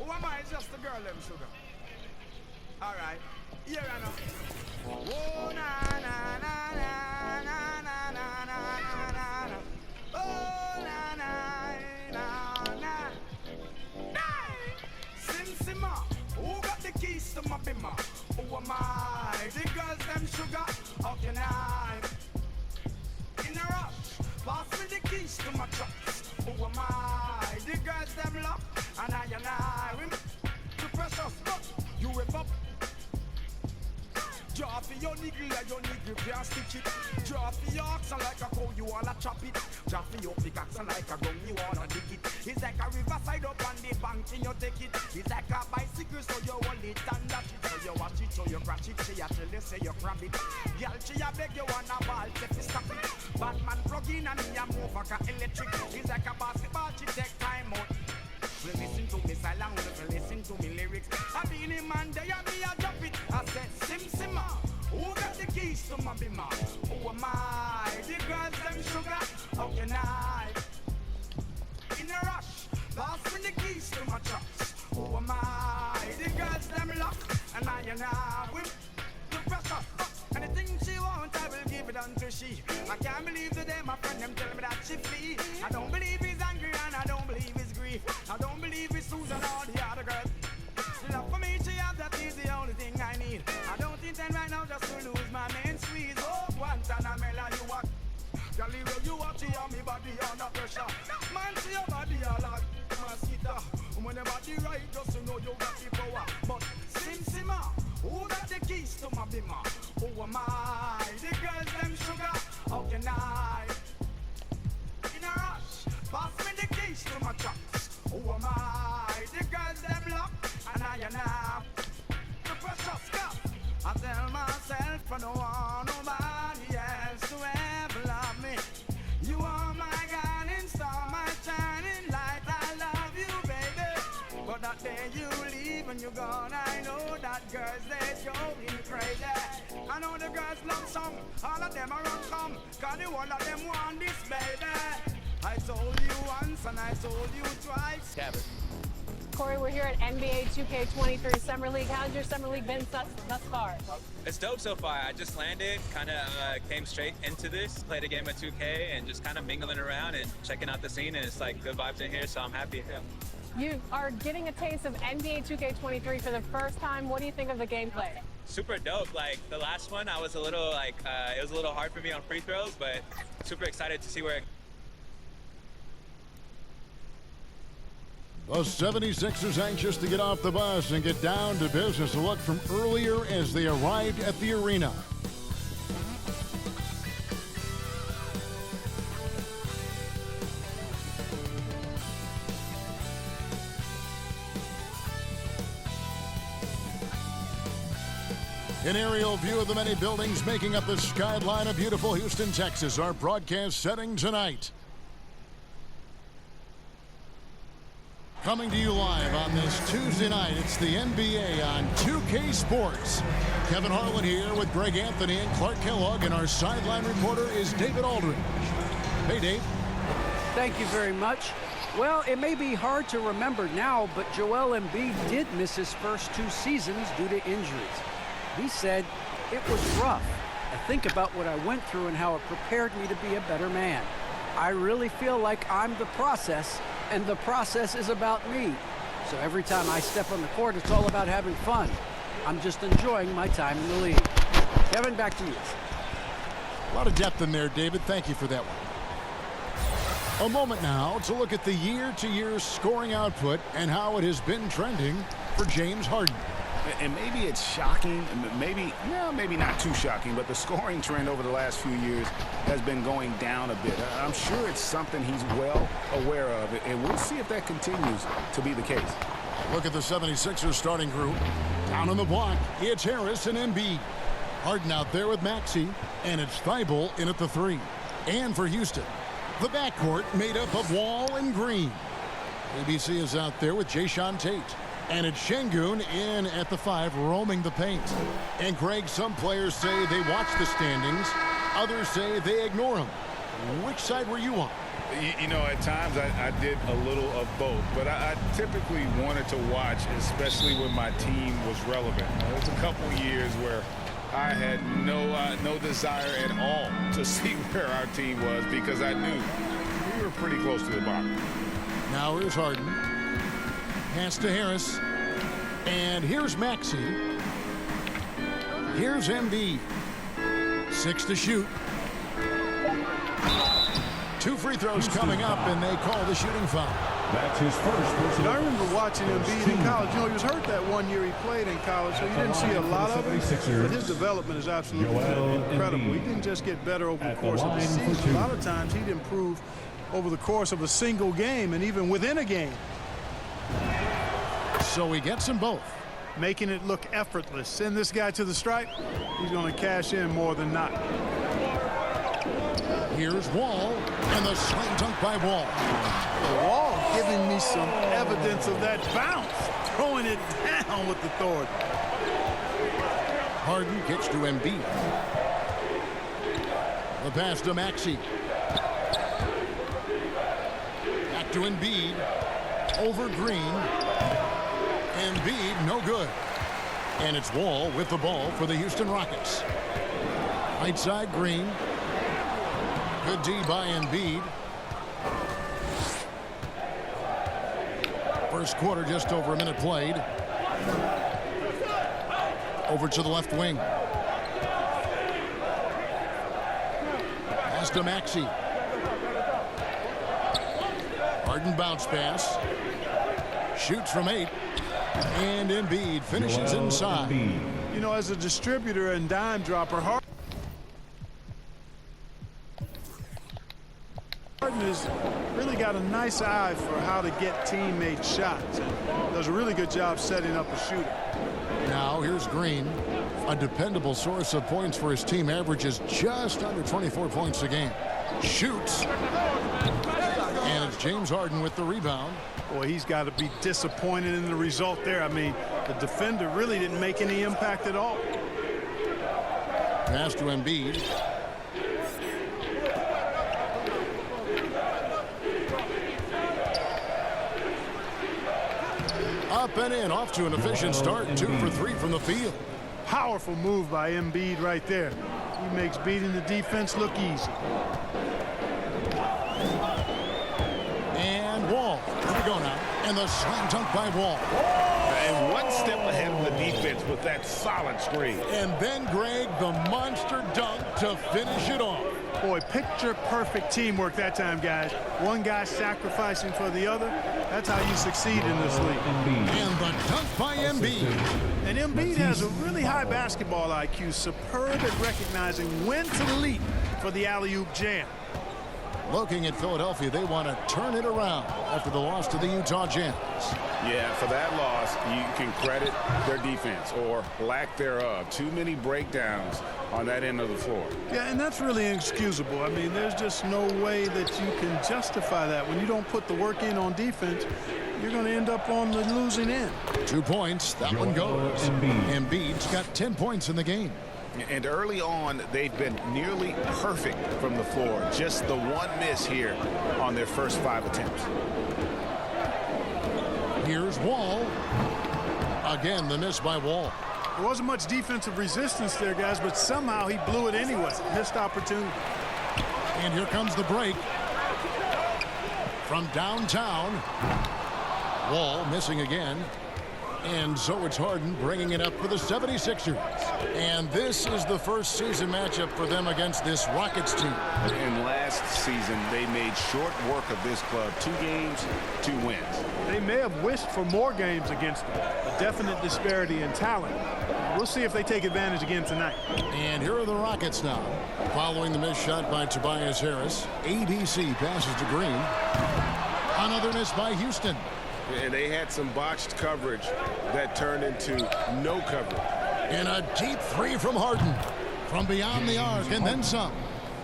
Who am I? It's just the girl, them sugar. Alright. Here I know. Oh, na na na na na na na na na na. Oh, na na na na. Sim Simma. Who got the keys to my bimmer? Who am I? The girls, them sugar. How can I? In a rush. Pass me the keys to my trucks. Who am I? The girls, them lock. And I. The precious, but you whip up. Draw for your niggle like your niggle can't stitch it. Draw for your oxen like a cow, you wanna chop it. Draw for your pickaxe like a gun, you wanna dig it. It's like a riverside up on the bank and you take it. It's like a bicycle so you hold it and dash it. So you watch it, so you crash it. She a tell you say you grab it. Girl, she a beg you wanna ball, take it, stop it. Batman plug in and me a move like a electric. It's like a basketball, she take time out. Listen to me silent, listen to me lyrics. I be the man there and me a drop it. I said Sim Simma. Who got the keys to my bimmer? Who am I? The girls them sugar. How can I? In a rush, pass me the keys to my trucks. Who am I? The girls them lock. And I whip the pressure. Anything she wants, I will give it unto she. I can't believe the day my friend them tell me that she flee. I don't believe he's angry and I don't believe he's grief. I don't believe it's Susan or the other girls. Love for me, she have, that is the only thing I need. I don't intend right now just to lose my main squeeze. Oh, Guantanamela, you are. Galileo, you are, she have me body under pressure. Man, see your body all like mosquito. When the body right, just to know you got the power. But Sim Simma, who got the keys to my bimmer? Who am I? The girls, them sugar. How can I? In a rush, pass me the keys to my trucks. Who am I? The girls, them lock. And I the precious cup. I tell myself I don't want nobody else to ever love me. You are my guiding star, my shining light. I love you, baby. But that day you leave and you're gone, I know that girls, they going crazy. I know the girls love song, all of them are on come. Cause the one of them want this, baby. I told you once and I told you twice. Cabot. Corey, we're here at NBA 2K23 Summer League. How's your Summer League been thus far? It's dope so far. I just landed, kind of came straight into this, played a game of 2K, and just kind of mingling around and checking out the scene. And it's like good vibes in here, so I'm happy. You are getting a taste of NBA 2K23 for the first time. What do you think of the gameplay? Super dope. Like the last one, I was a little like it was a little hard for me on free throws, but super excited to see where it. The 76ers anxious to get off the bus and get down to business. A look from earlier as they arrived at the arena. An aerial view of the many buildings making up the skyline of beautiful Houston, Texas. Our broadcast setting tonight. Coming to you live on this Tuesday night, it's the NBA on 2K Sports. Kevin Harlan here with Greg Anthony and Clark Kellogg, and our sideline reporter is David Aldridge. Hey, Dave. Thank you very much. Well, it may be hard to remember now, but Joel Embiid did miss his first 2 seasons due to injuries. He said, "It was rough. I think about what I went through and how it prepared me to be a better man. I really feel like I'm the process, and the process is about me. So every time I step on the court, it's all about having fun. I'm just enjoying my time in the league." Kevin, back to you. A lot of depth in there, David. Thank you for that one. A moment now to look at the year-to-year scoring output and how it has been trending for James Harden. And maybe it's shocking, maybe not too shocking, but the scoring trend over the last few years has been going down a bit. I'm sure it's something he's well aware of, and we'll see if that continues to be the case. Look at the 76ers starting group. Down on the block, it's Harris and Embiid. Harden out there with Maxey, and it's Thibault in at the 3. And for Houston, the backcourt made up of Wall and Green. ABC is out there with Jayshawn Tate. And it's Şengün in at the 5, roaming the paint. And Greg, some players say they watch the standings. Others say they ignore them. which side were you on? You know, at times I did a little of both, but I typically wanted to watch, especially when my team was relevant. There was a couple years where I had no desire at all to see where our team was because I knew we were pretty close to the bottom. Now here's Harden. Pass to Harris. And here's Maxey. Here's Embiid. 6 to shoot. 2 free throws coming up, and they call the shooting foul. That's his first personal. I remember watching Embiid in college. You know, he was hurt that one year he played in college, so you didn't see a lot of it. But his development is absolutely incredible. He didn't just get better over the course of the season. A lot of times he'd improve over the course of a single game and even within a game. So he gets them both. Making it look effortless. Send this guy to the stripe, he's going to cash in more than not. Here's Wall, and the slam dunk by Wall. Wall giving me some evidence of that bounce, throwing it down with authority. Harden gets to Embiid. The pass to Maxey. Back to Embiid. Over Green. Embiid, no good. And it's Wall with the ball for the Houston Rockets. Right side, Green. Good D by Embiid. First quarter, just over a minute played. Over to the left wing. Pass to Maxey. Harden bounce pass. Shoots from 8. And Embiid finishes inside. You know, as a distributor and dime dropper, Harden has really got a nice eye for how to get teammates shots and does a really good job setting up a shooter. Now here's Green, a dependable source of points for his team, averages just under 24 points a game. Shoots. And it's James Harden with the rebound. Boy, he's got to be disappointed in the result there. I mean, the defender really didn't make any impact at all. Pass to Embiid. Up and in, off to an efficient start. 2 for 3 from the field. Powerful move by Embiid right there. He makes beating the defense look easy. And Wall. Here we go now. And the slam dunk by Wall. And one step ahead of the defense with that solid screen. And then, Greg, the monster dunk to finish it off. Boy, picture-perfect teamwork that time, guys. One guy sacrificing for the other. That's how you succeed in this league. And the dunk by Embiid. And Embiid has a really high basketball IQ, superb at recognizing when to leap for the alley-oop jam. Looking at Philadelphia, they want to turn it around after the loss to the Utah Jazz. Yeah, for that loss, you can credit their defense or lack thereof. Too many breakdowns on that end of the floor. Yeah, and that's really inexcusable. I mean, there's just no way that you can justify that. When you don't put the work in on defense, you're going to end up on the losing end. 2 points. That one goes. Embiid's got 10 points in the game. And early on, they've been nearly perfect from the floor. Just the one miss here on their first 5 attempts. Here's Wall. Again, the miss by Wall. There wasn't much defensive resistance there, guys, but somehow he blew it anyway. Missed opportunity. And here comes the break. From downtown. Wall missing again. And so it's Harden bringing it up for the 76ers. And this is the first season matchup for them against this Rockets team. And last season, they made short work of this club. 2 games, 2 wins. They may have wished for more games against them. A definite disparity in talent. We'll see if they take advantage again tonight. And here are the Rockets now. Following the missed shot by Tobias Harris, ABC passes to Green. Another miss by Houston. And they had some botched coverage that turned into no coverage. And a deep 3 from Harden. From beyond the arc and then some.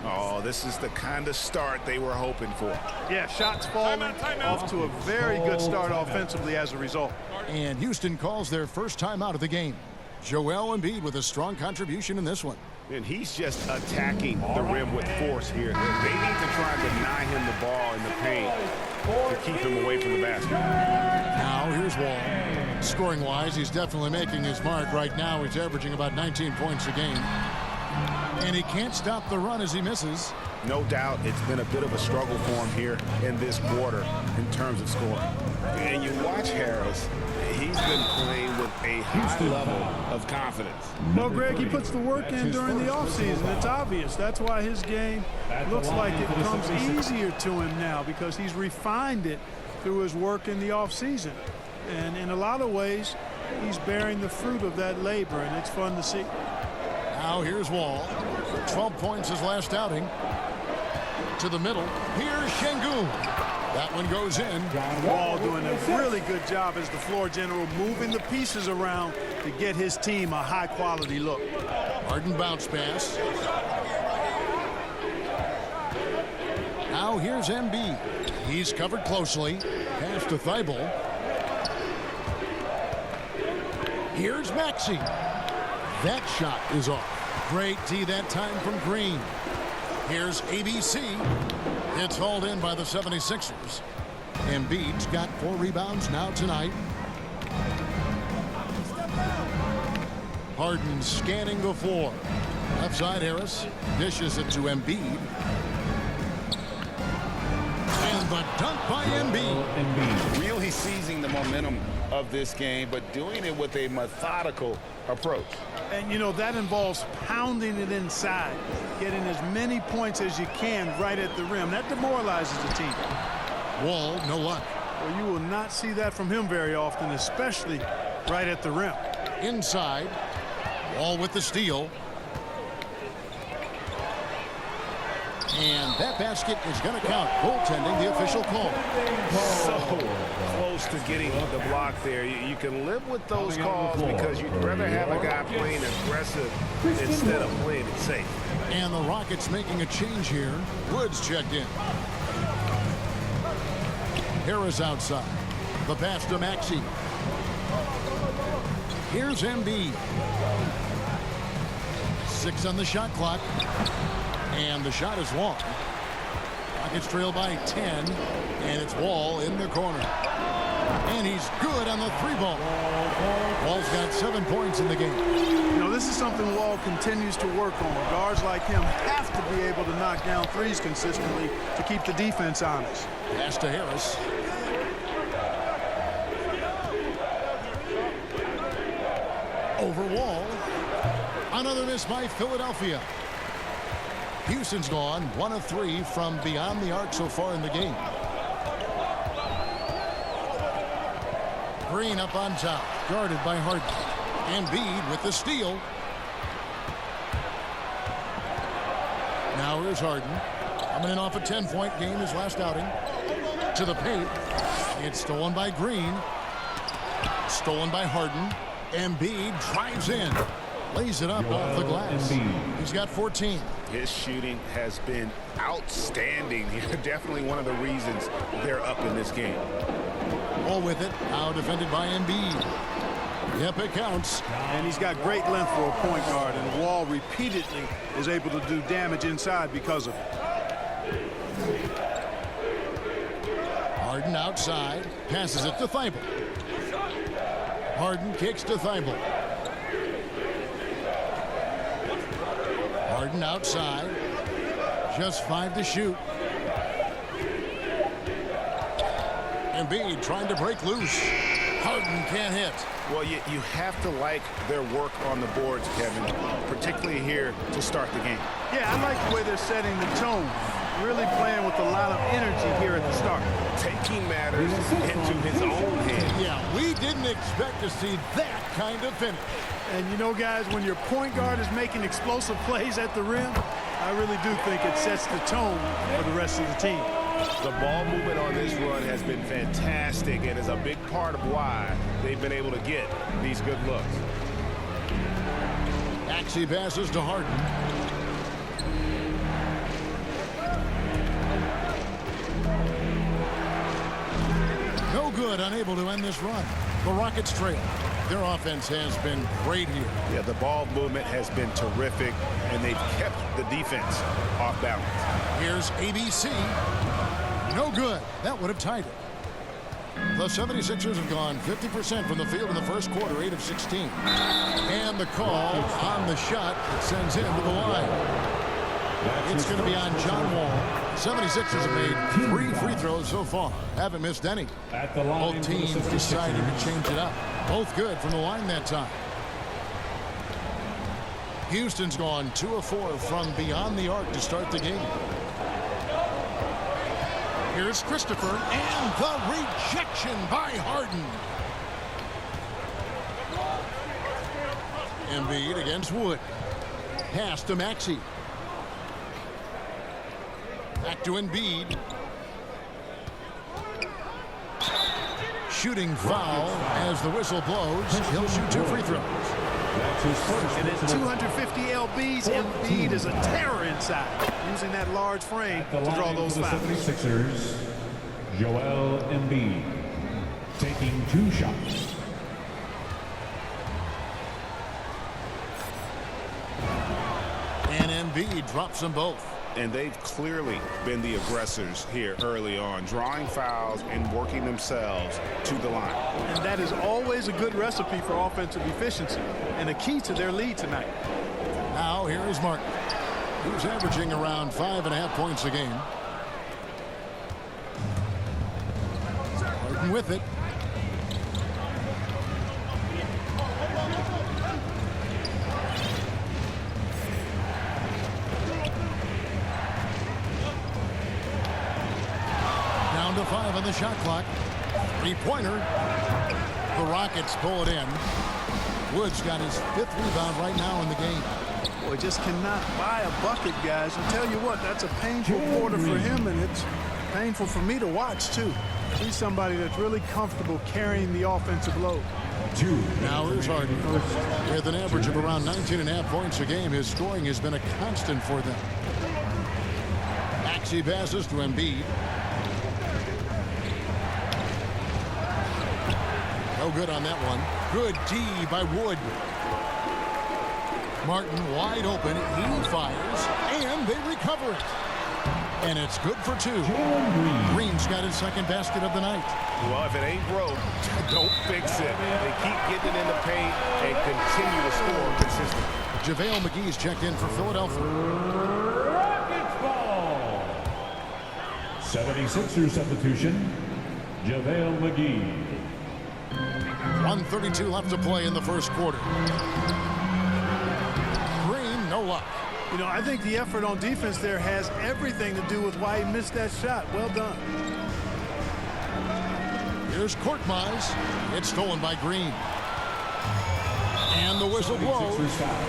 Oh, this is the kind of start they were hoping for. Yeah, shots falling off to a very good start offensively as a result. And Houston calls their first time out of the game. Joel Embiid with a strong contribution in this one. And he's just attacking the rim with force here. They need to try and deny him the ball in the paint to keep him away from the basket. Now here's Wall. Scoring-wise, he's definitely making his mark. Right now, he's averaging about 19 points a game. And he can't stop the run as he misses. No doubt it's been a bit of a struggle for him here in this quarter in terms of scoring. And you watch Harris, he's been playing with a high level of confidence. Well, Greg, he puts the work in during the offseason. It's obvious. That's why his game looks like it comes easier to him now, because he's refined it through his work in the offseason. And in a lot of ways, he's bearing the fruit of that labor, and it's fun to see. Now here's Wall. 12 points his last outing. To the middle. Here's Şengün. That one goes in. Wall doing a really good job as the floor general, moving the pieces around to get his team a high-quality look. Harden bounce pass. Now here's Embiid. He's covered closely. Pass to Thibault. Here's Maxey. That shot is off. Great D that time from Green. Here's ABC. It's hauled in by the 76ers. Embiid's got 4 rebounds now tonight. Harden scanning the floor. Left side Harris dishes it to Embiid. And the dunk by Embiid. Really seizing the momentum of this game, but doing it with a methodical approach. And, you know, that involves pounding it inside, getting as many points as you can right at the rim. That demoralizes the team. Wall, no luck. Well, you will not see that from him very often, especially right at the rim. Inside. Wall with the steal. And that basket is going to count. Goaltending, the official call. So close to getting the block there. You can live with those calls because you'd rather have a guy playing aggressive instead of playing it safe. And the Rockets making a change here. Woods checked in. Harris outside. The pass to Maxey. Here's Embiid. 6 on the shot clock. And the shot is long. Rockets trail by 10. And it's Wall in the corner. And he's good on the 3-ball. Wall's got 7 points in the game. You know, this is something Wall continues to work on. Guards like him have to be able to knock down threes consistently to keep the defense honest. Pass to Harris. Over Wall. Another miss by Philadelphia. Houston's gone 1 of 3 from beyond the arc so far in the game. Green up on top, guarded by Harden. Embiid with the steal. Now here's Harden. Coming in off a 10-point game his last outing. To the paint. It's stolen by Green. Stolen by Harden. Embiid drives in. Lays it up off the glass. He's got 14. His shooting has been outstanding. Definitely one of the reasons they're up in this game. Wall with it. Now defended by Embiid. Yep, it counts. And he's got great length for a point guard, and Wall repeatedly is able to do damage inside because of it. Harden outside. Passes it to Thibault. Harden kicks to Thibault. Harden outside. Just 5 to shoot. Embiid trying to break loose. Harden can't hit. Well, you have to like their work on the boards, Kevin, particularly here to start the game. Yeah, I like the way they're setting the tone. Really playing with a lot of energy here at the start. Taking matters into his own hands. Yeah, we didn't expect to see that kind of finish. And you know, guys, when your point guard is making explosive plays at the rim, I really do think it sets the tone for the rest of the team. The ball movement on this run has been fantastic and is a big part of why they've been able to get these good looks. Maxey passes to Harden. No good, unable to end this run. The Rockets trail. their offense has been great here. Yeah, the ball movement has been terrific, and they've kept the defense off balance. Here's ABC. No good. That would have tied it. The 76ers have gone 50% from the field in the first quarter, 8 of 16. And the call on the shot that sends him to the line. It's going to be on John Wall. 76ers have made 3 free throws so far. Haven't missed any. Both teams decided to change it up. Both good from the line that time. Houston's gone 2 of 4 from beyond the arc to start the game. Here's Christopher, and the rejection by Harden. Embiid against Wood. Pass to Maxey. Back to Embiid. Shooting foul as the whistle blows. He'll shoot 2 free throws. And at 250 lbs, Embiid is a terror inside, using that large frame to draw those fouls. 76ers, Joel Embiid taking 2 shots. And Embiid drops them both. And they've clearly been the aggressors here early on, drawing fouls and working themselves to the line. And that is always a good recipe for offensive efficiency and a key to their lead tonight. Now here is Martin, who's averaging around 5.5 points a game. Martin with it. Down to 5 on the shot clock. 3-pointer. The Rockets pull it in. Woods got his 5th rebound right now in the game. Boy, just cannot buy a bucket, guys. And tell you what, that's a painful quarter for him, and it's painful for me to watch, too. He's somebody that's really comfortable carrying the offensive load. Now here's Harden. With an average of around 19.5 points a game, his scoring has been a constant for them. Maxey passes to Embiid. No good on that one. Good D by Wood. Martin wide open. He fires, and they recover it. And it's good for 2. Green's got his 2nd basket of the night. Well, if it ain't broke, don't fix it. They keep getting it in the paint and continue to score consistently. JaVale McGee's checked in for Philadelphia. Rockets ball. 76ers substitution, JaVale McGee. 1:32 left to play in the first quarter. Green, no luck. You know, I think the effort on defense there has everything to do with why he missed that shot. Well done. Here's Korkmaz. It's stolen by Green. And the whistle blows.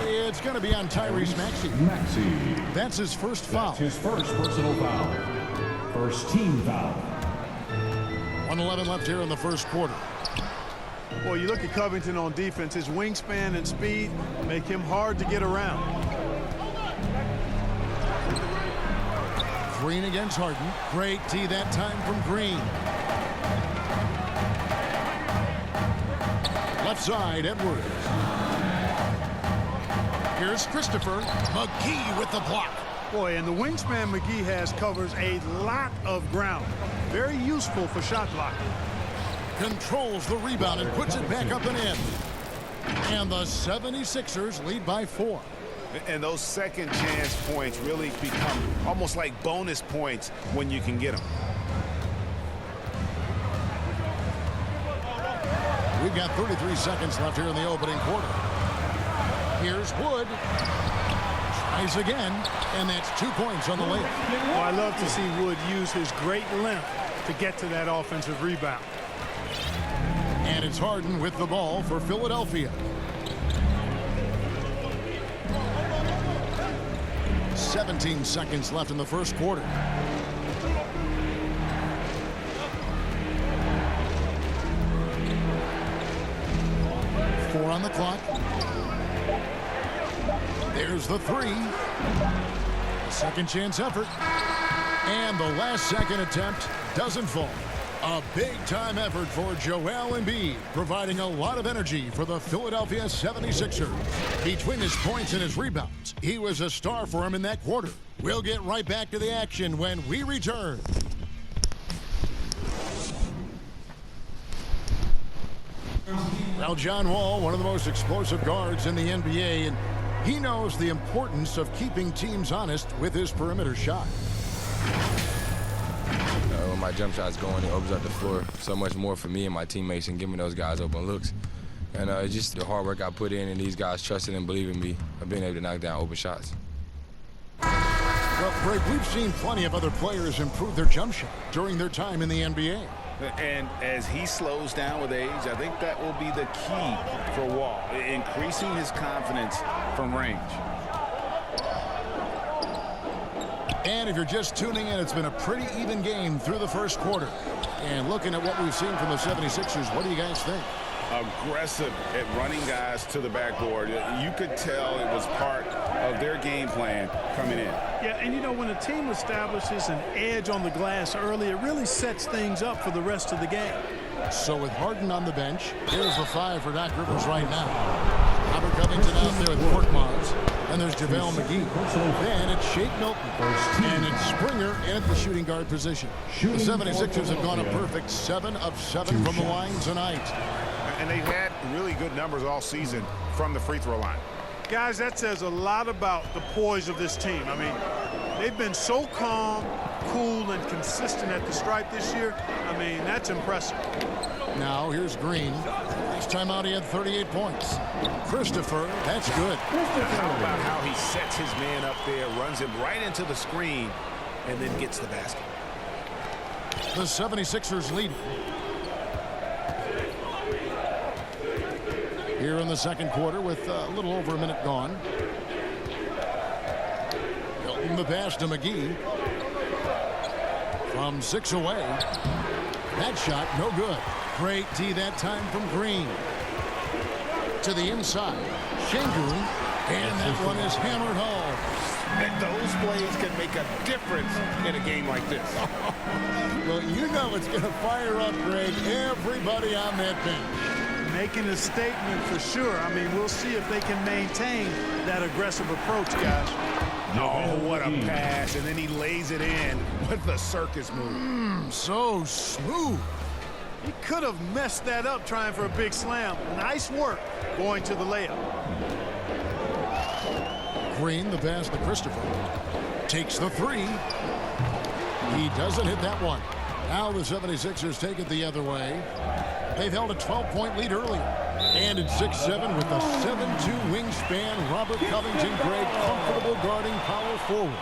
It's going to be on Tyrese Maxey. That's his first foul. That's his first personal foul. First team foul. 1:11 left here in the first quarter. Boy, you look at Covington on defense, his wingspan and speed make him hard to get around. Green against Harden. Great D that time from Green. Left side, Edwards. Here's Christopher. McGee with the block. Boy, and the wingspan McGee has covers a lot of ground. Very useful for shot blocking. Controls the rebound and puts it back up and in. And the 76ers lead by 4. And those second chance points really become almost like bonus points when you can get them. We've got 33 seconds left here in the opening quarter. Here's Wood. Tries again, and that's 2 points on the layup. Oh, I love to see Wood use his great length to get to that offensive rebound. And it's Harden with the ball for Philadelphia. 17 seconds left in the first quarter. Four on the clock. There's the 3. Second chance effort. And the last second attempt doesn't fall. A big-time effort for Joel Embiid, providing a lot of energy for the Philadelphia 76ers. Between his points and his rebounds, he was a star for him in that quarter. We'll get right back to the action when we return. Well, John Wall, one of the most explosive guards in the NBA, and he knows the importance of keeping teams honest with his perimeter shot. When my jump shot's going, it opens up the floor so much more for me and my teammates and giving those guys open looks. And it's just the hard work I put in and these guys trusting and believing me of being able to knock down open shots. Well, Greg, we've seen plenty of other players improve their jump shot during their time in the NBA. And as he slows down with age, I think that will be the key for Wall, increasing his confidence from range. And if you're just tuning in, it's been a pretty even game through the first quarter. And looking at what we've seen from the 76ers, what do you guys think? Aggressive at running guys to the backboard. You could tell it was part of their game plan coming in. Yeah, and you know, when a team establishes an edge on the glass early, it really sets things up for the rest of the game. So with Harden on the bench, here's the 5 for Doc Rivers right now. Robert Covington out there with Korkmaz. And there's JaVale McGee. Then it's Shake Milton. And it's Springer in at the shooting guard position. The 76ers have gone a perfect 7 of 7 from the line tonight. And they've had really good numbers all season from the free throw line. Guys, that says a lot about the poise of this team. I mean, they've been so calm, cool, and consistent at the stripe this year. I mean, that's impressive. Now here's Green. Last time out he had 38 points. Christopher, that's good. How about how he sets his man up there, runs him right into the screen, and then gets the basket. The 76ers lead. Here in the second quarter with a little over a minute gone. Milton the pass to McGee. From 6 away. That shot, no good. Great D that time from Green. To the inside. Şengün. And that one is hammered home. And those plays can make a difference in a game like this. Well, you know it's going to fire up, Greg, everybody on that bench. Making a statement for sure. I mean, we'll see if they can maintain that aggressive approach, guys. Oh, what a pass. And then he lays it in with the circus move. So smooth. He could have messed that up trying for a big slam. Nice work going to the layup. Green, the pass to Christopher. Takes the 3. He doesn't hit that one. Now the 76ers take it the other way. They've held a 12-point lead earlier. And it's 6-7 with a 7'2" wingspan. Robert Covington, Greg, comfortable guarding power forwards.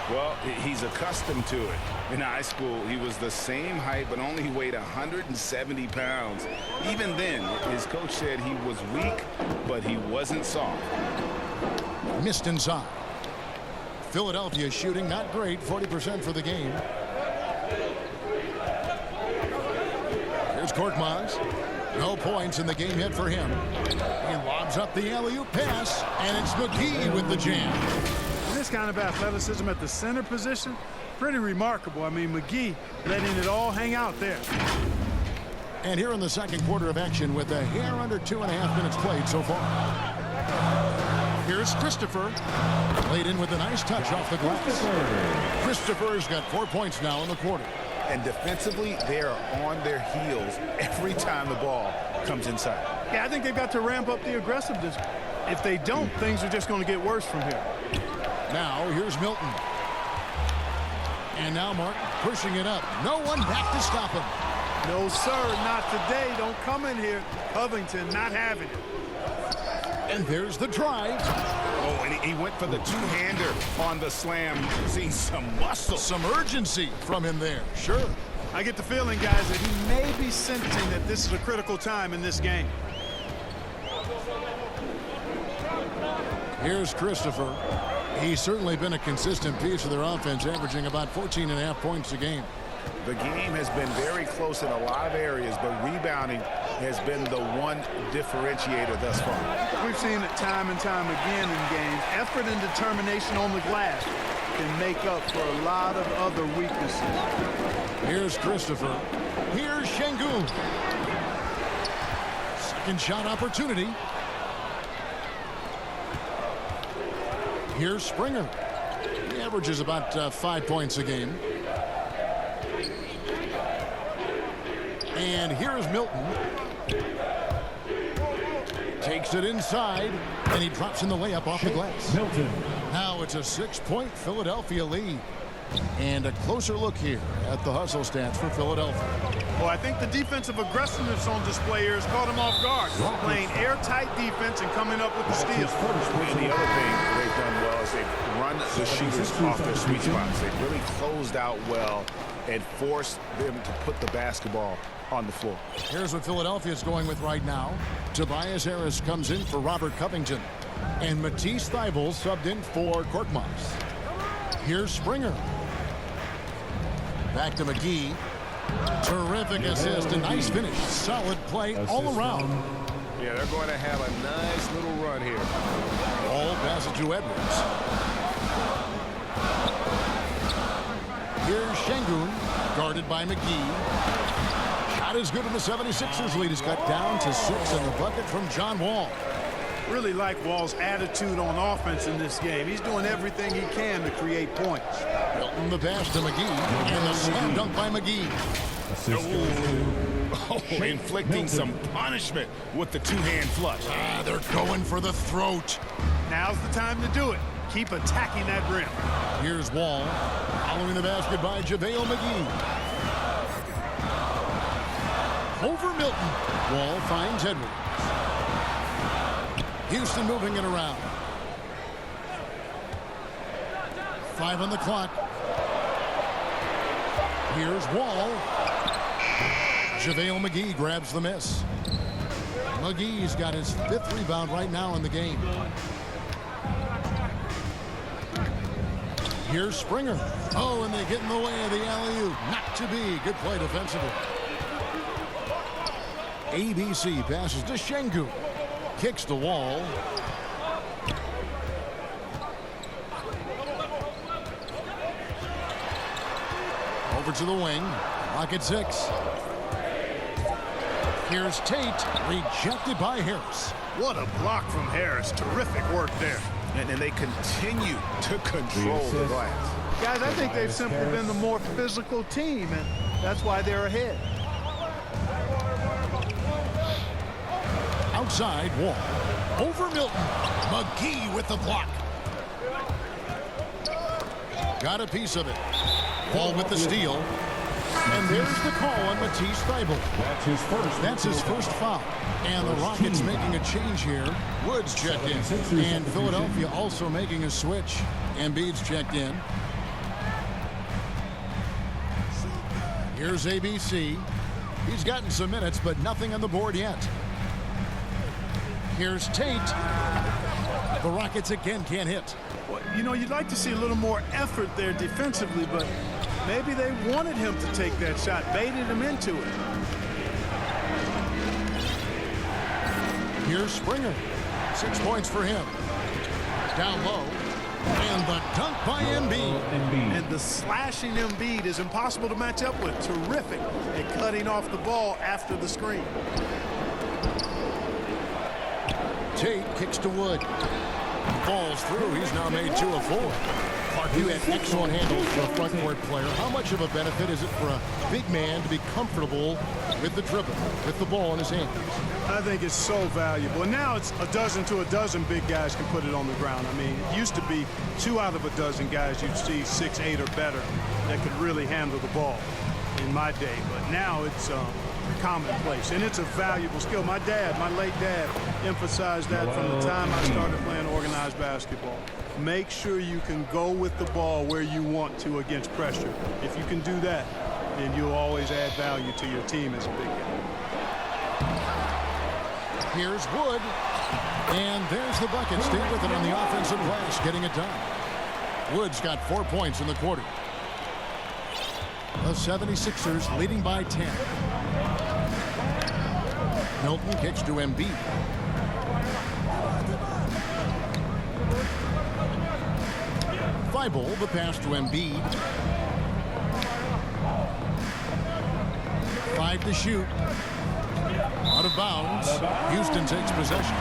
Well, he's accustomed to it. In high school, he was the same height, but only weighed 170 pounds. Even then, his coach said he was weak, but he wasn't soft. Missed inside. Philadelphia shooting not great, 40% for the game. Here's Korkmaz. No points in the game hit for him. He lobs up the alley-oop pass, and it's McGee with the jam. This kind of athleticism at the center position, pretty remarkable. I mean, McGee letting it all hang out there. And here in the second quarter of action with a hair under 2.5 minutes played so far. Here's Christopher. Laid in with a nice touch off the glass. Christopher's got 4 points now in the quarter. And defensively, they are on their heels every time the ball comes inside. Yeah, I think they've got to ramp up the aggressiveness. If they don't, things are just going to get worse from here. Now, here's Milton. And now Martin pushing it up. No one back to stop him. No, sir, not today. Don't come in here. Covington not having it. And there's the drive. Oh, and he went for the two-hander on the slam. Seeing some muscle. Some urgency from him there. Sure. I get the feeling, guys, that he may be sensing that this is a critical time in this game. Here's Christopher. He's certainly been a consistent piece of their offense, averaging about 14.5 points a game. The game has been very close in a lot of areas, but rebounding has been the one differentiator thus far. We've seen it time and time again in games. Effort and determination on the glass can make up for a lot of other weaknesses. Here's Christopher. Here's Şengün. Second shot opportunity. Here's Springer. He averages about 5 points a game. And here's Milton. Takes it inside, and he drops in the layup off the glass. Milton. Now it's a 6-point Philadelphia lead. And a closer look here at the hustle stats for Philadelphia. Well, I think the defensive aggressiveness on display here has caught him off guard. Playing airtight defense and coming up with the steal. And the other thing they've done well is they've run the shooters off their sweet spots. They've really closed out well and forced them to put the basketball on the floor. Here's what Philadelphia is going with right now. Tobias Harris comes in for Robert Covington. And Matisse Thybulle subbed in for Korkmaz. Here's Springer. Back to McGee. Terrific assist, a nice finish. Solid play all around. Yeah, they're going to have a nice little run here. Ball passes to Edwards. Here's Şengün, guarded by McGee. Shot is good, and the 76ers lead is cut down to 6, and the bucket from John Wall. Really like Wall's attitude on offense in this game. He's doing everything he can to create points. Milton the pass to McGee, and the slam dunk by McGee. Inflicting some punishment with the two-hand flush. They're going for the throat. Now's the time to do it. Keep attacking that rim. Here's Wall, following the basket by JaVale McGee. Over Milton. Wall finds Edwards. Houston moving it around. 5 on the clock. Here's Wall. JaVale McGee grabs the miss. McGee's got his 5th rebound right now in the game. Here's Springer. Oh, and they get in the way of the alley-oop. Not to be. Good play defensively. ABC passes to Şengün. Kicks the Wall. Over to the wing. Clock at 6. Here's Tate. Rejected by Harris. What a block from Harris. Terrific work there. And they continue to control the glass. Guys, I think they've simply been the more physical team, and that's why they're ahead. Outside, Wall. Over Milton. McGee with the block. Got a piece of it. Wall with the steal. And there's the call on Matisse Thybulle. That's his first foul. And the Rockets making a change here. Woods checked in. And Philadelphia also making a switch. Embiid's checked in. Here's ABC. He's gotten some minutes, but nothing on the board yet. Here's Tate. The Rockets again can't hit. Well, you know, you'd like to see a little more effort there defensively, but maybe they wanted him to take that shot, baited him into it. Here's Springer. 6 points for him. Down low. And the dunk by Embiid. And the slashing Embiid is impossible to match up with. Terrific at cutting off the ball after the screen. Tate kicks to Wood. Falls through. He's now made 2 of 4. Clark, you had excellent handles for a front court player. How much of a benefit is it for a big man to be comfortable with the dribble, with the ball in his hands? I think it's so valuable. And now it's a dozen to a dozen big guys can put it on the ground. I mean, it used to be 2 out of a dozen guys you'd see 6'8" or better that could really handle the ball in my day. But now it's commonplace, and it's a valuable skill. My late dad, emphasized that from the time I started playing organized basketball. Make sure you can go with the ball where you want to against pressure. If you can do that, then you'll always add value to your team as a big guy. Here's Wood. And there's the bucket. Stay with it on the offensive glass, getting it done. Wood's got 4 points in the quarter. The 76ers leading by 10. Milton kicks to Embiid. Thybulle, the pass to Embiid. 5 to shoot. Out of bounds. Houston takes possession.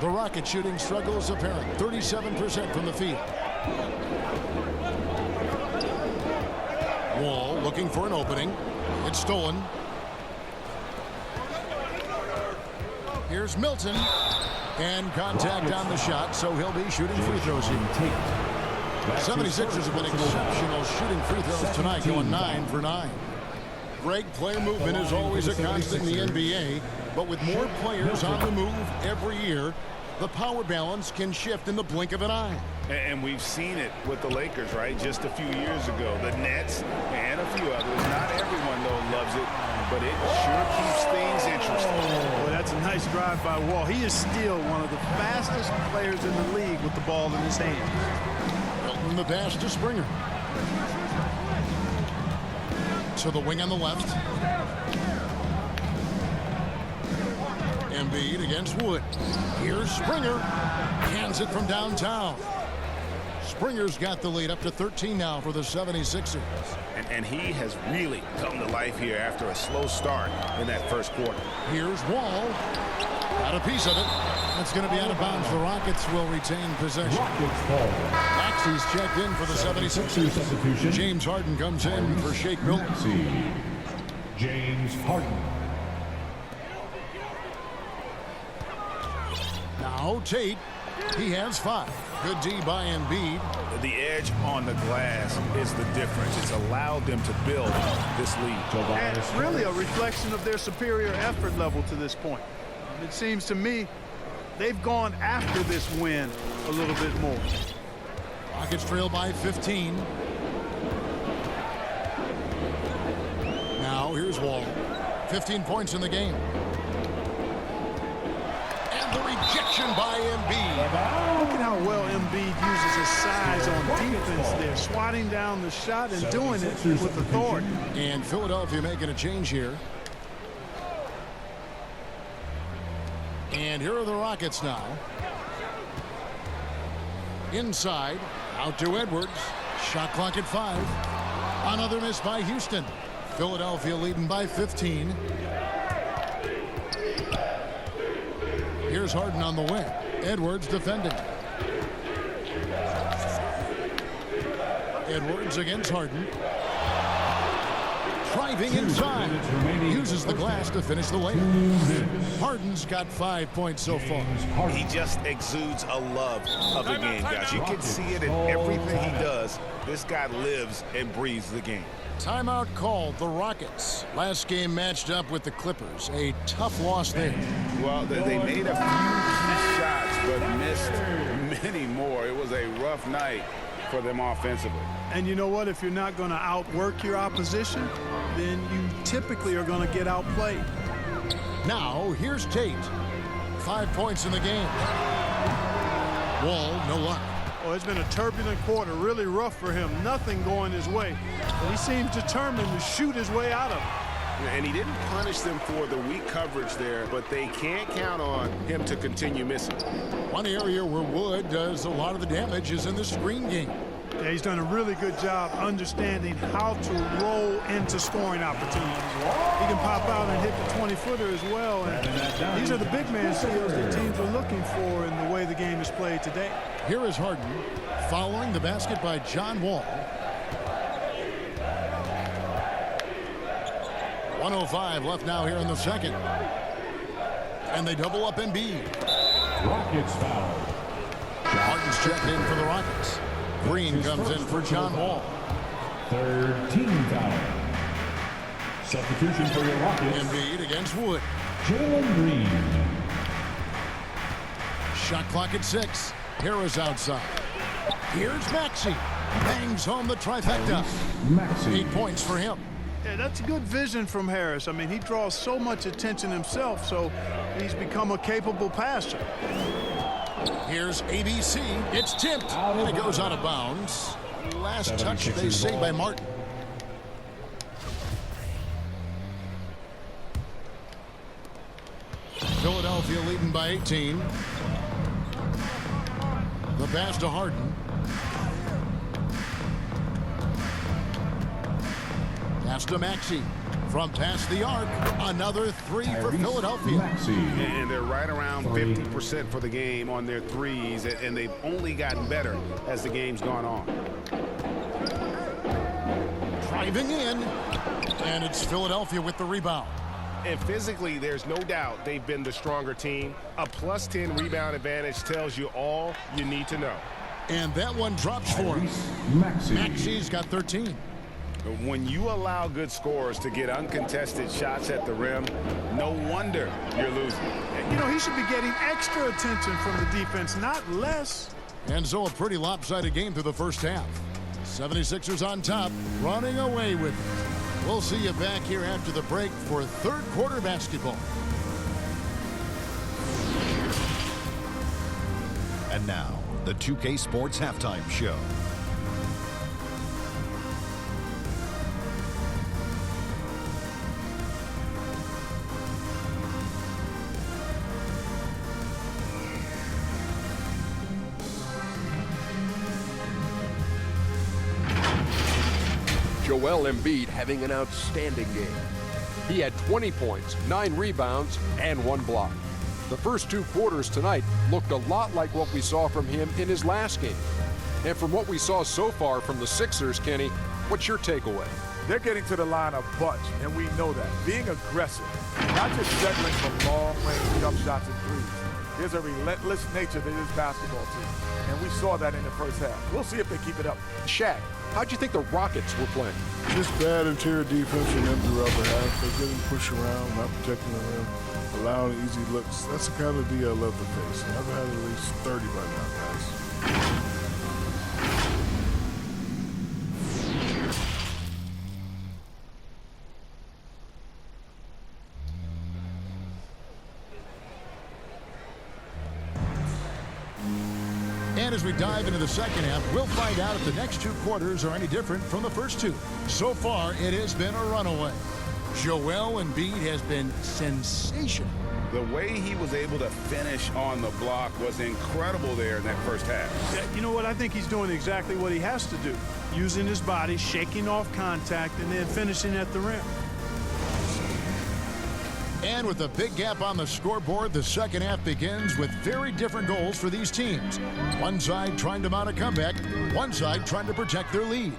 The Rocket shooting struggle is apparent. 37% from the field. Wall looking for an opening. It's stolen. Here's Milton. And contact on the shot, so he'll be shooting free throws here. 76ers have been exceptional shooting free throws tonight, going 9 for 9. Greg, player movement is always a constant in the NBA, but with more players on the move every year, the power balance can shift in the blink of an eye. And we've seen it with the Lakers, right? Just a few years ago. The Nets and a few others. Not everyone, though, loves it, but it sure keeps things interesting. Well, that's a nice drive by Wall. He is still one of the fastest players in the league with the ball in his hands. Milton the pass to Springer. To the wing on the left. Embiid against Wood. Here's Springer. Hands it from downtown. Springer's got the lead up to 13 now for the 76ers. And he has really come to life here after a slow start in that first quarter. Here's Wall. Got a piece of it. That's going to be out of bounds. The Rockets will retain possession. Maxey's checked in for the 76ers. James Harden comes in for Shake Milton. James Harden. Now Tate. He has 5. Good D by Embiid. The edge on the glass is the difference. It's allowed them to build this lead. And it's really a reflection of their superior effort level to this point. It seems to me they've gone after this win a little bit more. Rockets trail by 15. Now here's Wall. 15 points in the game. And the rejection by Embiid. Look at how well Embiid uses his size on defense there, swatting down the shot and doing it with authority. And Philadelphia making a change here. And here are the Rockets now. Inside, out to Edwards. Shot clock at 5. Another miss by Houston. Philadelphia leading by 15. Here's Harden on the wing. Edwards defending. Edwards against Harden. Driving inside. Uses the glass to finish the layup. Harden's got 5 points so far. He just exudes a love of the game, guys. You can see it in everything he does. This guy lives and breathes the game. Timeout called. The Rockets. Last game matched up with the Clippers. A tough loss there. Well, they made a few key shots, but missed many more. It was a rough night for them offensively. And you know what? If you're not going to outwork your opposition, then you typically are going to get outplayed. Now, here's Tate. 5 points in the game. Wall, no luck. Oh, it's been a turbulent quarter, really rough for him. Nothing going his way. But he seems determined to shoot his way out of it. And he didn't punish them for the weak coverage there, but they can't count on him to continue missing. One area where Wood does a lot of the damage is in the screen game. Yeah, he's done a really good job understanding how to roll into scoring opportunities. He can pop out and hit the 20-footer as well. And these are the big man skills that teams are looking for in the way the game is played today. Here is Harden following the basket by John Wall. 1:05 left now here in the second. And they double up Embiid. Rockets foul. Harden's checked in for the Rockets. Green comes in for John Wall. Third team foul. Substitution for your Rockets. Embiid against Wood. Jalen Green. Shot clock at 6. Harris outside. Here's Maxey. Bangs home the trifecta. Maxey. 8 points for him. Yeah, that's good vision from Harris. I mean, he draws so much attention himself, so he's become a capable passer. Here's ABC. It's tipped. And it goes out of bounds. Last touch, they say, by Martin. Philadelphia leading by 18. The pass to Harden. Pass to Maxey. From past the arc, another three for Tyrese Philadelphia. Maxey. And they're right around 50% for the game on their threes, and they've only gotten better as the game's gone on. Driving in, and it's Philadelphia with the rebound. And physically, there's no doubt they've been the stronger team. A plus 10 rebound advantage tells you all you need to know. And that one drops for him. Maxey. Maxey's got 13. When you allow good scorers to get uncontested shots at the rim, no wonder you're losing. You know, he should be getting extra attention from the defense, not less. And so a pretty lopsided game through the first half. 76ers on top, running away with it. We'll see you back here after the break for third quarter basketball. And now, the 2K Sports Halftime Show. Joel Embiid having an outstanding game. He had 20 points, 9 rebounds, and 1 block. The first 2 quarters tonight looked a lot like what we saw from him in his last game. And from what we saw so far from the Sixers, Kenny, what's your takeaway? They're getting to the line a bunch, and we know that. Being aggressive, not just settling for long-range jump shots and threes. There's a relentless nature to this basketball team, and we saw that in the first half. We'll see if they keep it up. Shaq, how'd you think the Rockets were playing? Just bad interior defense from them throughout the half. They're getting pushed around, not protecting the rim, allowing easy looks. That's the kind of D I love to face. I've had at least 30 by now, guys. And as we dive into the second half, we'll find out if the next 2 quarters are any different from the first 2. So far, it has been a runaway. Joel Embiid has been sensational. The way he was able to finish on the block was incredible there in that first half. You know what? I think he's doing exactly what he has to do. Using his body, shaking off contact, and then finishing at the rim. And with a big gap on the scoreboard, the second half begins with very different goals for these teams. One side trying to mount a comeback, one side trying to protect their lead.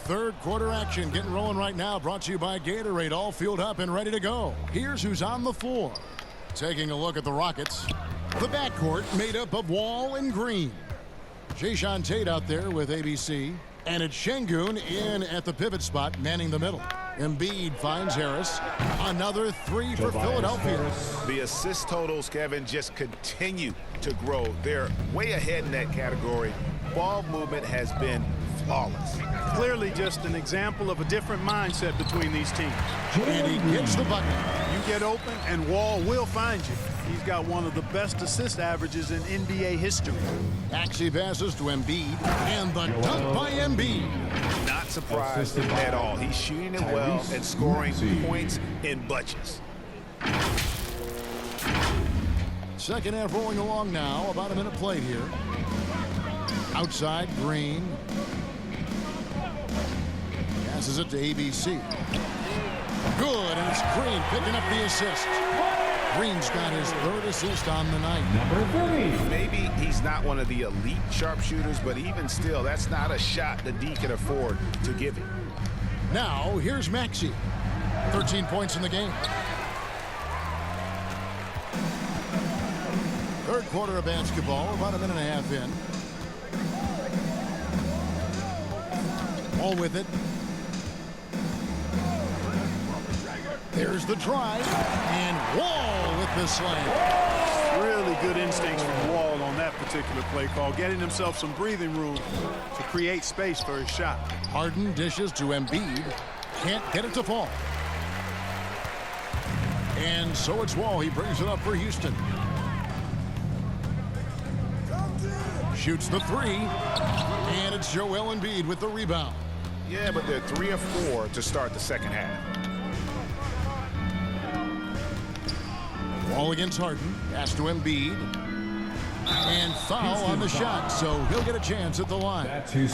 Third quarter action getting rolling right now, brought to you by Gatorade, all fueled up and ready to go. Here's who's on the floor. Taking a look at the Rockets. The backcourt made up of Wall and Green. Jae'Sean Tate out there with ABC. And it's Şengün in at the pivot spot, manning the middle. Embiid finds Harris. Another 3 for Philadelphia. The assist totals, Kevin, just continue to grow. They're way ahead in that category. Ball movement has been flawless. Clearly just an example of a different mindset between these teams. And he gets the bucket. You get open, and Wall will find you. He's got one of the best assist averages in NBA history. Maxey passes to Embiid, and the dunk by Embiid. Not surprised at all. He's shooting it well and scoring points in bunches. Second half rolling along now. About a minute played here. Outside, Green. Passes it to ABC. Good, and it's Green picking up the assist. Green's got his 3rd assist on the night. Number 3. Maybe he's not one of the elite sharpshooters, but even still, that's not a shot the D can afford to give him. Now, here's Maxey. 13 points in the game. Third quarter of basketball, about a minute and a half in. All with it. There's the drive, and Wall with the slam. Really good instincts from Wall on that particular play call, getting himself some breathing room to create space for his shot. Harden dishes to Embiid. Can't get it to fall. And so it's Wall. He brings it up for Houston. Shoots the 3. And it's Joel Embiid with the rebound. Yeah, but they're 3 of 4 to start the second half. Wall against Harden. Pass to Embiid. And foul on the shot, so he'll get a chance at the line.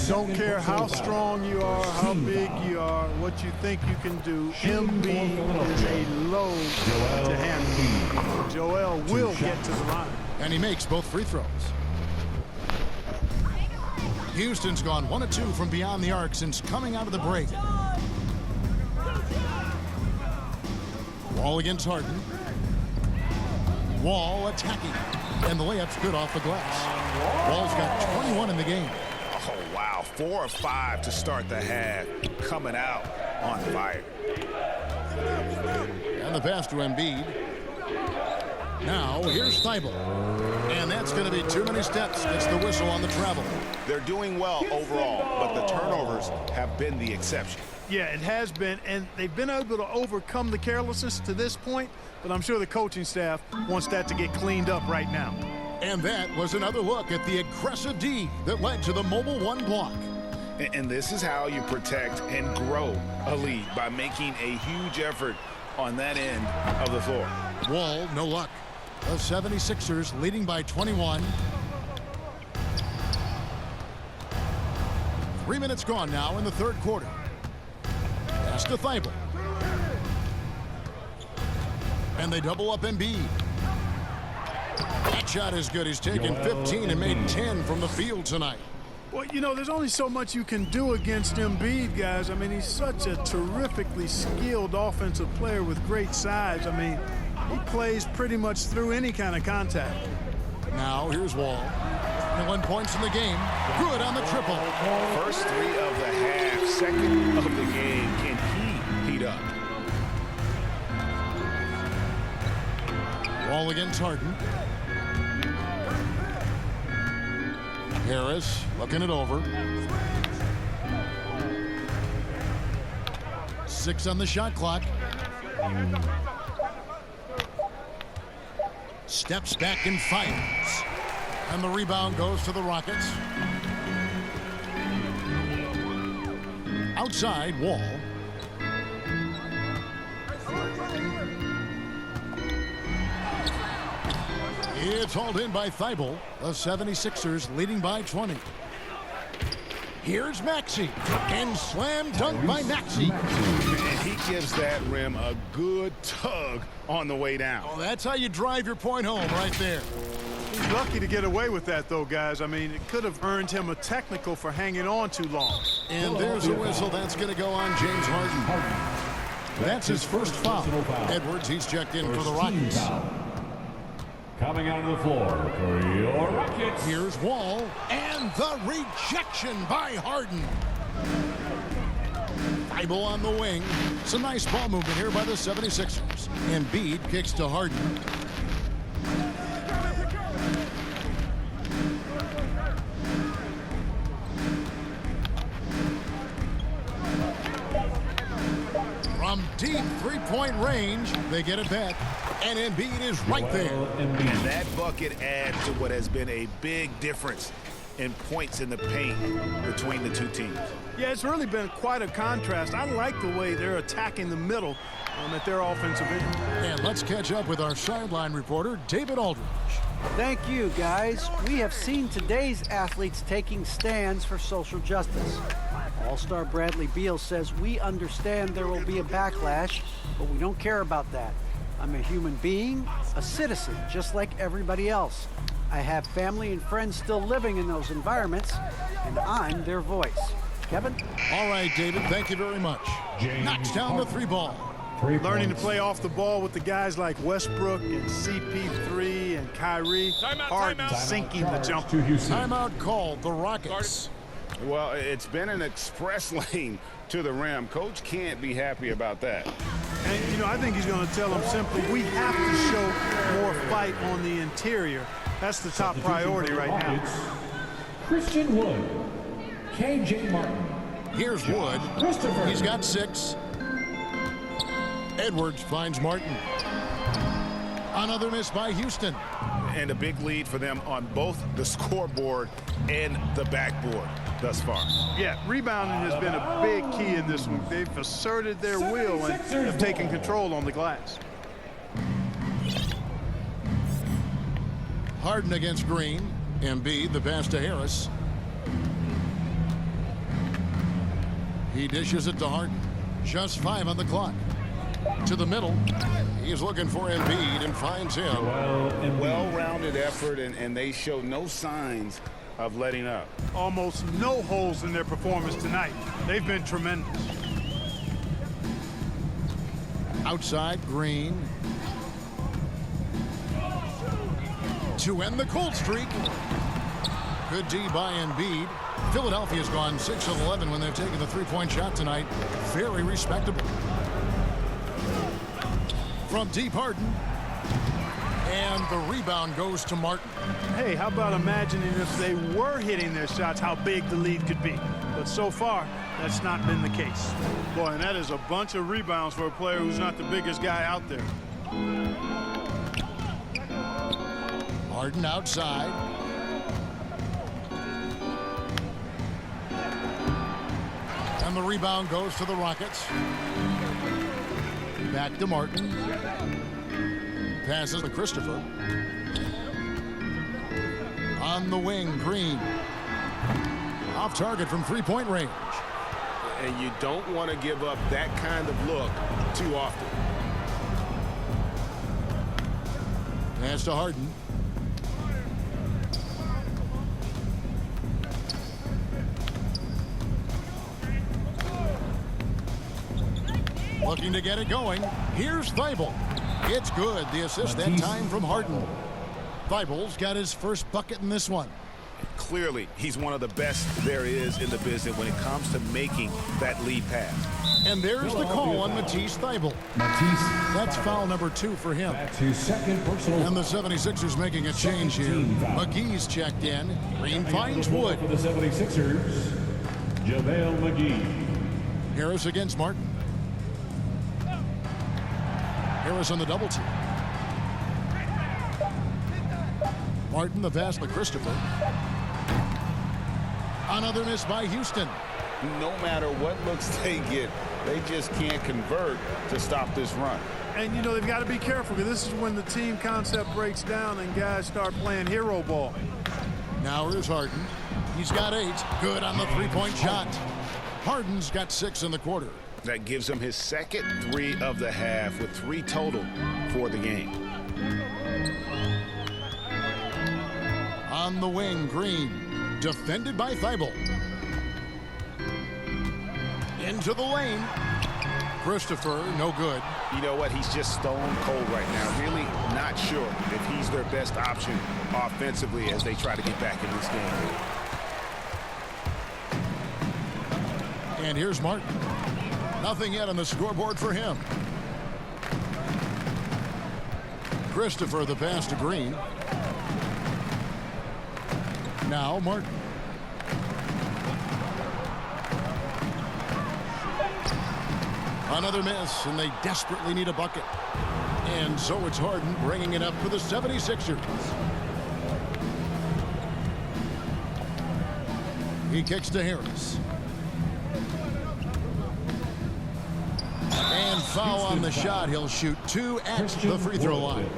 Don't care how strong you are, how big you are, what you think you can do. Embiid is a load to handle. Joel will get to the line. And he makes both free throws. Houston's gone 1 of 2 from beyond the arc since coming out of the break. Wall against Harden. Wall attacking. And the layup's good off the glass. Wall's got 21 in the game. Oh, wow. 4 of 5 to start the half. Coming out on fire. And the pass to Embiid. Now, here's Thibault. And that's going to be too many steps. It's the whistle on the travel. They're doing well overall, but the turnovers have been the exception. Yeah, it has been, and they've been able to overcome the carelessness to this point, but I'm sure the coaching staff wants that to get cleaned up right now. And that was another look at the aggressive D that led to the Mobile One block. And this is how you protect and grow a lead, by making a huge effort on that end of the floor. Wall, no luck. The 76ers leading by 21. 3 minutes gone now in the third quarter. Pass to Thibault. And they double up Embiid. That shot is good. He's taken 15 and made 10 from the field tonight. Well, you know, there's only so much you can do against Embiid, guys. I mean, he's such a terrifically skilled offensive player with great size. I mean, he plays pretty much through any kind of contact. Now, here's Wall. 1 points in the game. Good on the triple. First 3 of the half, second of the game. Can he heat up? Wall against Harden. Harris looking it over. 6 on the shot clock. Steps back and fires. And the rebound goes to the Rockets. Outside, Wall. It's hauled in by Thibault. The 76ers leading by 20. Here's Maxey. And slam dunk by Maxey. And he gives that rim a good tug on the way down. Oh, that's how you drive your point home right there. He's lucky to get away with that, though, guys. I mean, it could have earned him a technical for hanging on too long. And there's a whistle. That's going to go on James Harden. That's his first foul. Edwards, he's checked in for the Rockets. Coming out of the floor for your Rockets. Here's Wall, and the rejection by Harden. Thibault on the wing. Some nice ball movement here by the 76ers. Embiid kicks to Harden. From deep three-point range, they get it back. And Embiid is right there. And that bucket adds to what has been a big difference in points in the paint between the two teams. Yeah, it's really been quite a contrast. I like the way they're attacking the middle at their offensive end. And let's catch up with our sideline reporter, David Aldridge. Thank you, guys. We have seen today's athletes taking stands for social justice. All-Star Bradley Beal says, "We understand there will be a backlash, but we don't care about that. I'm a human being, a citizen, just like everybody else. I have family and friends still living in those environments, and I'm their voice." Kevin? All right, David, thank you very much. Knocks down the 3-ball. Learning to play off the ball with the guys like Westbrook and CP3 and Kyrie. Harden sinking the jump. Timeout called, the Rockets. Well, it's been an express lane to the rim. Coach can't be happy about that. And, you know, I think he's going to tell them simply, we have to show more fight on the interior. That's the top priority right now. Christian Wood. KJ Martin. Here's Wood. He's got 6. Edwards finds Martin. Another miss by Houston. And a big lead for them on both the scoreboard and the backboard thus far. Yeah, rebounding has been a big key in this one. They've asserted their will and have taken control on the glass. Harden against Green. Embiid, the pass to Harris. He dishes it to Harden. Just 5 on the clock. To the middle. He's looking for Embiid and finds him. Well-rounded effort, and they show no signs of letting up. Almost no holes in their performance tonight. They've been tremendous. Outside, Green. To end the cold streak. Good D by Embiid. Philadelphia's gone 6 of 11 when they've taken the three-point shot tonight. Very respectable. From deep, Harden. And the rebound goes to Martin. Hey, how about imagining if they were hitting their shots, how big the lead could be. But so far, that's not been the case. Boy, and that is a bunch of rebounds for a player who's not the biggest guy out there. Harden outside. And the rebound goes to the Rockets. Back to Martin. Passes to Christopher. On the wing, Green. Off target from three-point range. And you don't want to give up that kind of look too often. Pass to Harden. Looking to get it going. Here's Thibault. It's good. The assist that time from Harden. Thibault's got his first bucket in this one. Clearly, he's one of the best there is in the business when it comes to making that lead pass. And there's the call on Matisse Thybulle. That's foul number 2 for him. That's his second personal. And the 76ers making a change here. McGee's checked in. Green finds Wood. For the 76ers, JaVale McGee. Harris against Martin. Harris on the double team. Martin, the pass to Christopher. Another miss by Houston. No matter what looks they get, they just can't convert to stop this run. And, you know, they've got to be careful because this is when the team concept breaks down and guys start playing hero ball. Now here's Harden. He's got 8. Good on the three-point shot. Harden's got 6 in the quarter. That gives him his second 3 of the half with 3 total for the game. On the wing, Green. Defended by Thybulle. Into the lane. Christopher, no good. You know what? He's just stone cold right now. Really not sure if he's their best option offensively as they try to get back in this game. And here's Martin. Nothing yet on the scoreboard for him. Christopher, the pass to Green. Now Martin. Another miss, and they desperately need a bucket. And so it's Harden bringing it up for the 76ers. He kicks to Harris. And foul on the shot. He'll shoot 2 at the free throw line.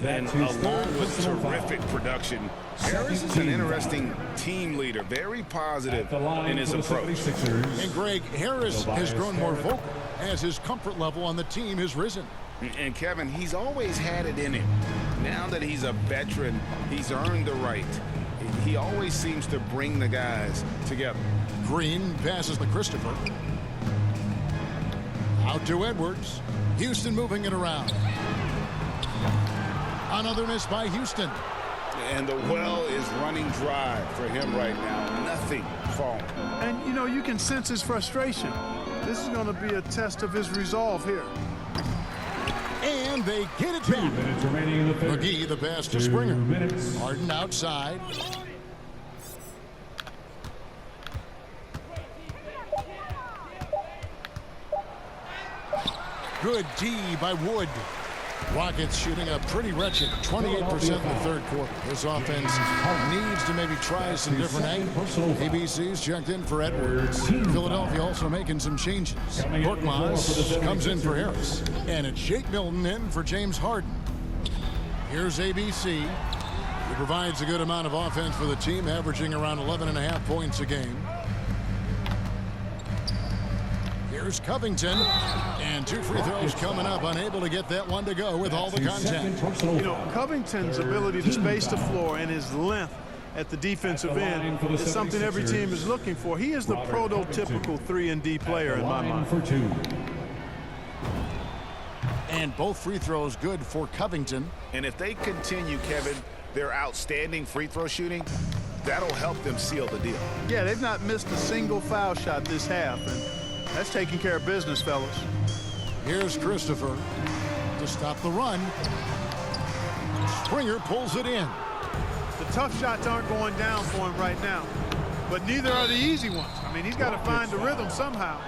And along with terrific production, Harris is an interesting team leader, very positive in his approach. And Greg, Harris has grown more vocal as his comfort level on the team has risen. And Kevin, he's always had it in him. Now that he's a veteran, he's earned the right. He always seems to bring the guys together. Green passes to Christopher. Out to Edwards. Houston moving it around. Another miss by Houston. And the well is running dry for him right now. Nothing falling. And, you know, you can sense his frustration. This is going to be a test of his resolve here. And they get it 2 back. minutes remaining in the third. McGee, the pass to 2 Springer. minutes. Harden outside. Good D by Wood. Rockets shooting a pretty wretched 28% in the third quarter. This offense needs to maybe try some different angles. ABC's checked in for Edwards. Philadelphia also making some changes. Korkmaz comes in for Harris. And it's Shake Milton in for James Harden. Here's ABC. He provides a good amount of offense for the team, averaging around 11.5 points a game. Here's Covington, and 2 free throws coming up, unable to get that one to go with all the contact. You know, Covington's ability to space the floor and his length at the defensive end is something every team is looking for. He is the prototypical 3-and-D player in my mind. And both free throws good for Covington. And if they continue, Kevin, their outstanding free throw shooting, that'll help them seal the deal. Yeah, they've not missed a single foul shot this half, and that's taking care of business, fellas. Here's Christopher to stop the run. Springer pulls it in. The tough shots aren't going down for him right now, but neither are the easy ones. I mean, he's got to find the rhythm somehow.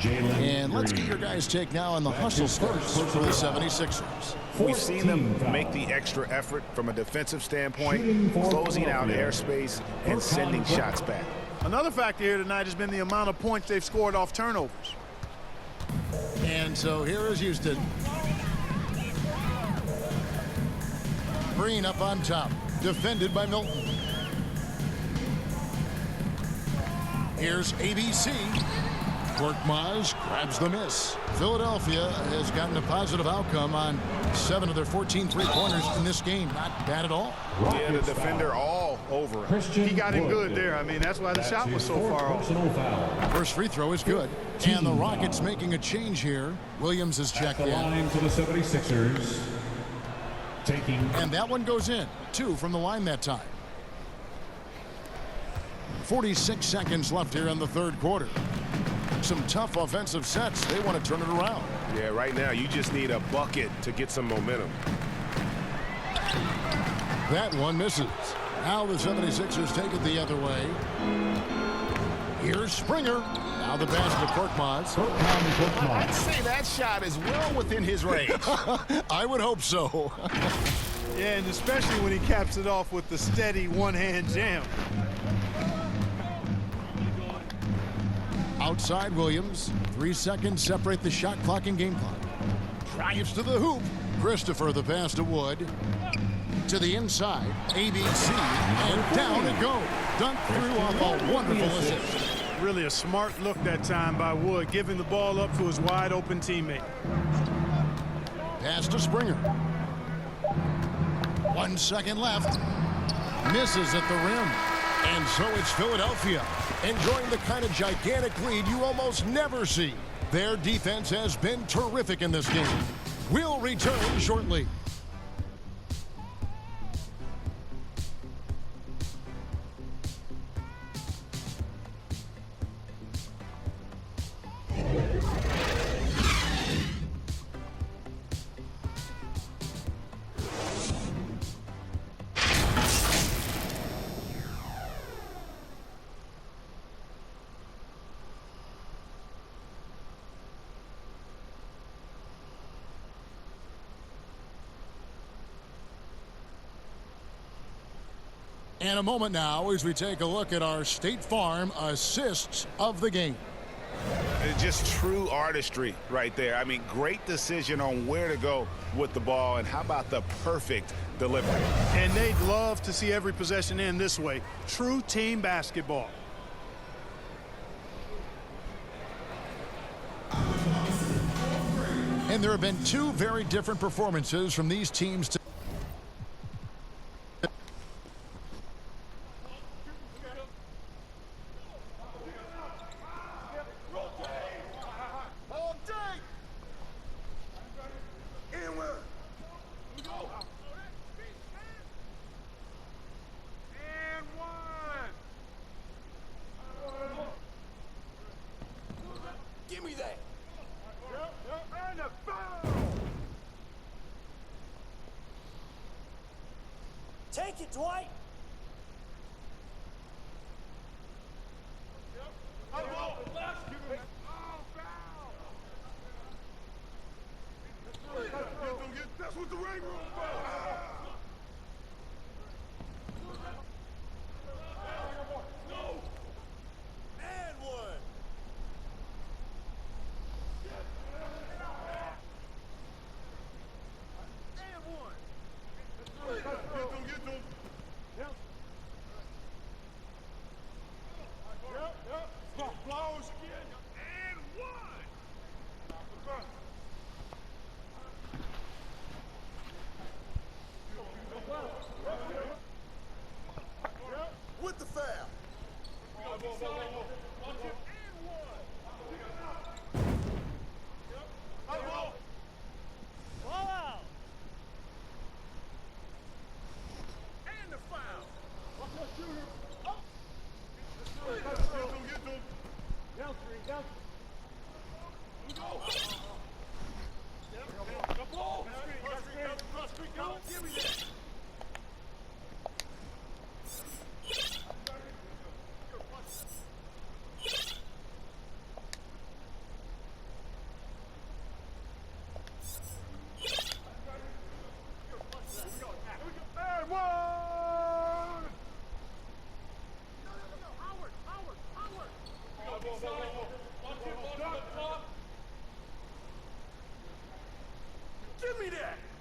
And let's get your guys' take now on the hustle starts for the 76ers. We've seen them make the extra effort from a defensive standpoint, closing out airspace and sending shots back. Another factor here tonight has been the amount of points they've scored off turnovers. And so here is Houston. Green up on top, defended by Milton. Here's ABC. Korkmaz grabs the miss. Philadelphia has gotten a positive outcome on 7 of their 14 three-pointers in this game. Not bad at all. Yeah, the defender all over him. He got him good there. I mean, that's why the shot was so far off. First free throw is good. And the Rockets making a change here. Williams is checked in. Line for the 76ers. And that one goes in. 2 from the line that time. 46 seconds left here in the third quarter. Some tough offensive sets. They want to turn it around. Yeah, right now you just need a bucket to get some momentum. That one misses. Now the 76ers take it the other way. Here's Springer. Now the pass to Korkmaz. I'd say that shot is well within his range. I would hope so. Yeah, and especially when he caps it off with the steady one-hand jam. Outside Williams. 3 seconds separate the shot clock and game clock. Drives to the hoop. Christopher the pass to Wood. To the inside. ABC. And down it goes. Dunk through off a wonderful assist. Really a smart look that time by Wood, giving the ball up to his wide open teammate. Pass to Springer. 1 second left. Misses at the rim. And so it's Philadelphia enjoying the kind of gigantic lead you almost never see. Their defense has been terrific in this game. We'll return shortly. And a moment now as we take a look at our State Farm assists of the game. It's just true artistry right there. I mean, great decision on where to go with the ball, and how about the perfect delivery? And they'd love to see every possession end this way. True team basketball. And there have been 2 very different performances from these teams today. Give me that. And a foul. Take it, Dwight. That's what the ring room for. And one. Give me that!